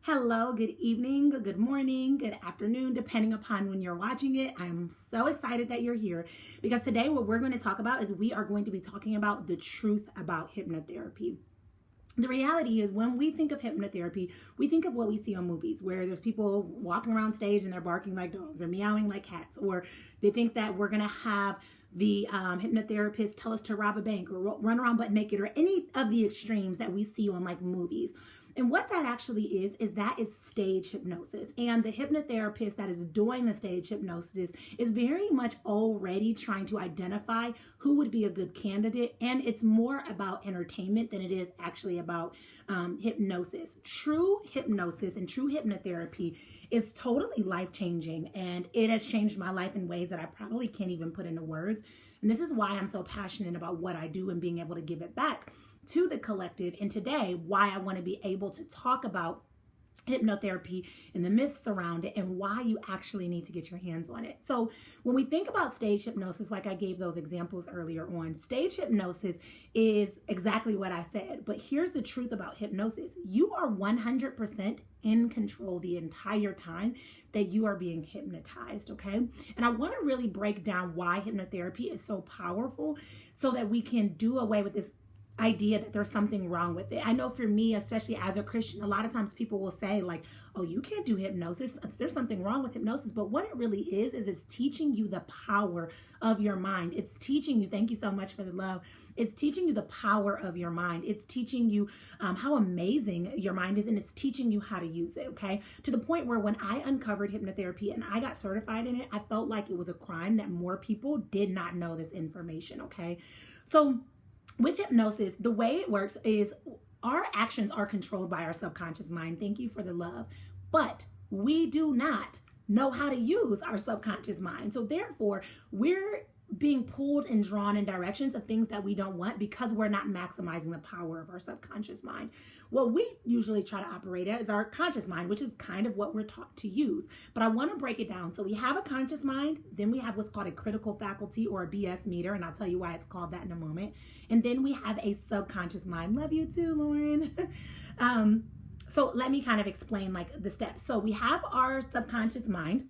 Hello, good evening, good morning, good afternoon, depending upon when you're watching it. I'm so excited that you're here because today what we're going to talk about is we are going to be talking about the truth about hypnotherapy. The reality is when we think of hypnotherapy, we think of what we see on movies where there's people walking around stage and they're barking like dogs or meowing like cats, or they think that we're going to have the hypnotherapist tell us to rob a bank or run around butt naked or any of the extremes that we see on like movies. And what that actually is that is stage hypnosis. And the hypnotherapist that is doing the stage hypnosis is very much already trying to identify who would be a good candidate. And it's more about entertainment than it is actually about hypnosis. True hypnosis and true hypnotherapy is totally life-changing. And it has changed my life in ways that I probably can't even put into words. And this is why I'm so passionate about what I do and being able to give it back to the collective. And today, why I want to be able to talk about hypnotherapy and the myths around it and why you actually need to get your hands on it. So when we think about stage hypnosis, like I gave those examples earlier on, stage hypnosis is exactly what I said. But here's the truth about hypnosis. You are 100% in control the entire time that you are being hypnotized, okay? And I want to really break down why hypnotherapy is so powerful so that we can do away with this idea that there's something wrong with it. I know for me, especially as a Christian, a lot of times people will say like, oh, you can't do hypnosis. There's something wrong with hypnosis. But what it really is it's teaching you the power of your mind. It's teaching you, thank you so much for the love. It's teaching you the power of your mind. It's teaching you how amazing your mind is, and it's teaching you how to use it, okay? To the point where when I uncovered hypnotherapy and I got certified in it, I felt like it was a crime that more people did not know this information, okay? So with hypnosis, the way it works is our actions are controlled by our subconscious mind. Thank you for the love. But we do not know how to use our subconscious mind. So therefore, we're being pulled and drawn in directions of things that we don't want because we're not maximizing the power of our subconscious mind. What we usually try to operate at is our conscious mind, which is kind of what we're taught to use. But I want to break it down. So we have a conscious mind, then we have what's called a critical faculty or a BS meter, and I'll tell you why it's called that in a moment. And then we have a subconscious mind. Love you too, Lauren. So let me kind of explain like the steps. So we have our subconscious mind,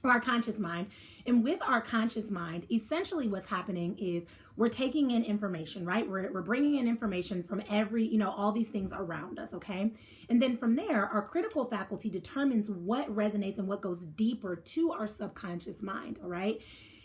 or our conscious mind. And with our conscious mind, essentially what's happening is we're taking in information, right? We're bringing in information from all these things around us, okay? And then from there, our critical faculty determines what resonates and what goes deeper to our subconscious mind, all right?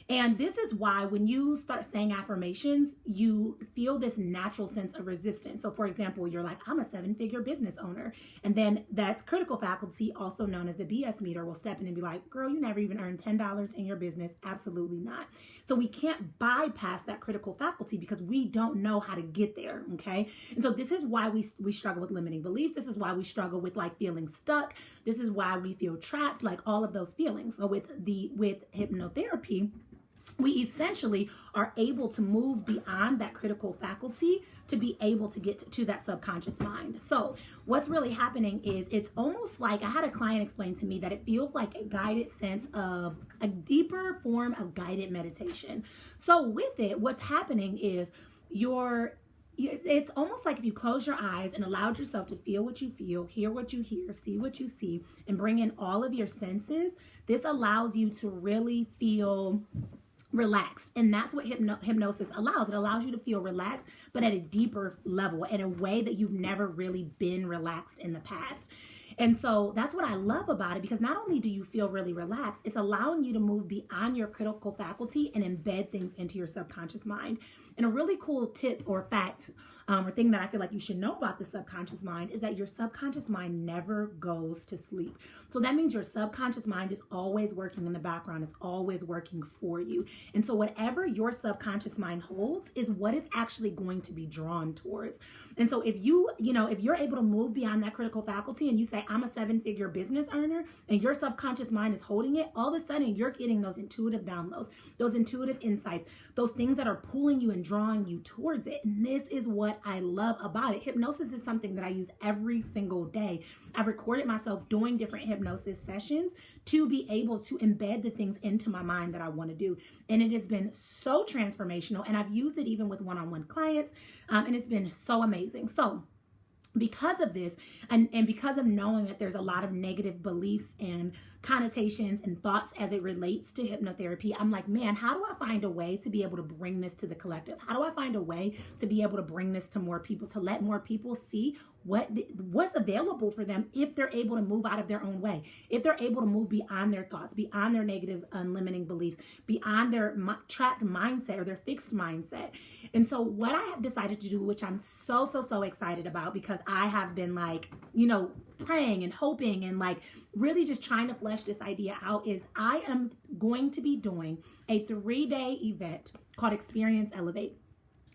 And this is why when you start saying affirmations, you feel this natural sense of resistance. So for example, you're like, I'm a 7-figure business owner. And then that's critical faculty, also known as the BS meter, will step in and be like, girl, you never even earned $10 in your business. Absolutely not. So we can't bypass that critical faculty because we don't know how to get there, okay? And so this is why we struggle with limiting beliefs. This is why we struggle with like feeling stuck. This is why we feel trapped, like all of those feelings. So with hypnotherapy, we essentially are able to move beyond that critical faculty to be able to get to that subconscious mind. So what's really happening is it's almost like, I had a client explain to me that it feels like a guided sense of a deeper form of guided meditation. So with it, what's happening is it's almost like if you close your eyes and allowed yourself to feel what you feel, hear what you hear, see what you see, and bring in all of your senses, this allows you to really feel relaxed. And that's what hypnosis allows. It allows you to feel relaxed, but at a deeper level, in a way that you've never really been relaxed in the past. And so that's what I love about it, because not only do you feel really relaxed, it's allowing you to move beyond your critical faculty and embed things into your subconscious mind. And a really cool tip or fact or thing that I feel like you should know about the subconscious mind is that your subconscious mind never goes to sleep. So that means your subconscious mind is always working in the background. It's always working for you. And so whatever your subconscious mind holds is what it's actually going to be drawn towards. And so if you're able to move beyond that critical faculty and you say, I'm a 7-figure business earner, and your subconscious mind is holding it, all of a sudden you're getting those intuitive downloads, those intuitive insights, those things that are pulling you and drawing you towards it. And this is what I love about it. Hypnosis is something that I use every single day. I've recorded myself doing different hypnosis sessions to be able to embed the things into my mind that I want to do. And it has been so transformational. And I've used it even with one-on-one clients. And it's been so amazing. So because of this, and because of knowing that there's a lot of negative beliefs and connotations and thoughts as it relates to hypnotherapy, I'm like, man, how do I find a way to be able to bring this to the collective? How do I find a way to be able to bring this to more people, to let more people see what's available for them if they're able to move out of their own way, if they're able to move beyond their thoughts, beyond their negative, unlimiting beliefs, beyond their trapped mindset or their fixed mindset. And so what I have decided to do, which I'm so excited about, because I have been like, praying and hoping and like really just trying to flesh this idea out, is I am going to be doing a 3-day event called Experience Elevate.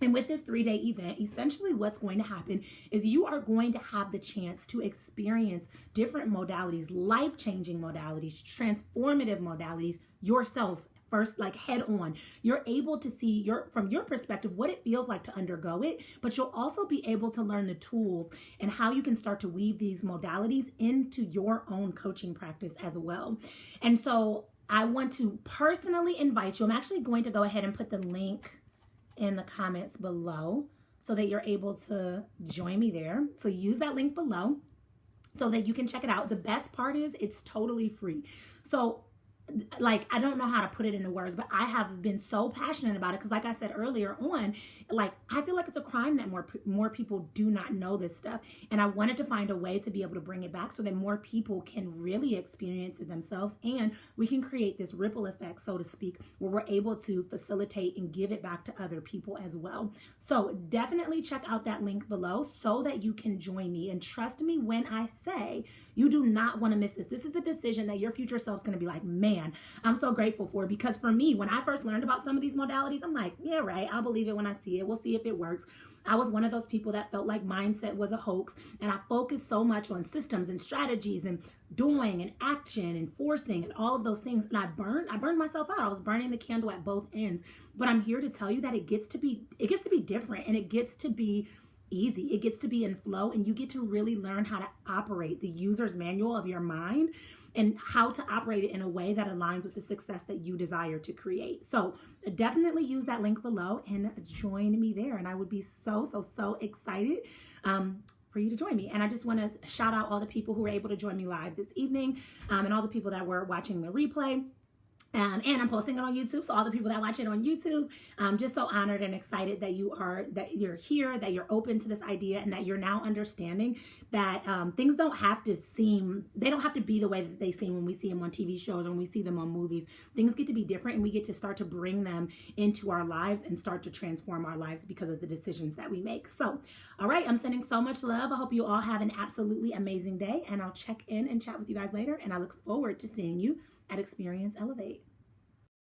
And with this 3-day event, essentially what's going to happen is you are going to have the chance to experience different modalities, life-changing modalities, transformative modalities yourself first, like head on. You're able to see from your perspective what it feels like to undergo it, but you'll also be able to learn the tools and how you can start to weave these modalities into your own coaching practice as well. And so I want to personally invite you. I'm actually going to go ahead and put the link in the comments below so that you're able to join me there. So use that link below so that you can check it out. The best part is it's totally free. So like, I don't know how to put it into words, but I have been so passionate about it because, like I said earlier on, like, I feel like it's a crime that more people do not know this stuff. And I wanted to find a way to be able to bring it back so that more people can really experience it themselves, and we can create this ripple effect, so to speak, where we're able to facilitate and give it back to other people as well. So definitely check out that link below so that you can join me. And trust me when I say you do not want to miss this. This is the decision that your future self is going to be like, man, I'm so grateful for. Because for me, when I first learned about some of these modalities, I'm like, yeah, right, I'll believe it when I see it. We'll see if it works. I was one of those people that felt like mindset was a hoax, and I focused so much on systems and strategies and doing and action and forcing and all of those things, and I burned myself out. I was burning the candle at both ends. But I'm here to tell you that it gets to be different, and it gets to be easy. It gets to be in flow, and you get to really learn how to operate the user's manual of your mind and how to operate it in a way that aligns with the success that you desire to create. So definitely use that link below and join me there. And I would be so excited for you to join me. And I just want to shout out all the people who were able to join me live this evening, and all the people that were watching the replay. And I'm posting it on YouTube. So all the people that watch it on YouTube, I'm just so honored and excited that you're here, that you're open to this idea, and that you're now understanding that things don't have to be the way that they seem when we see them on TV shows or when we see them on movies. Things get to be different, and we get to start to bring them into our lives and start to transform our lives because of the decisions that we make. So, all right, I'm sending so much love. I hope you all have an absolutely amazing day, and I'll check in and chat with you guys later. And I look forward to seeing you at Experience Elevate.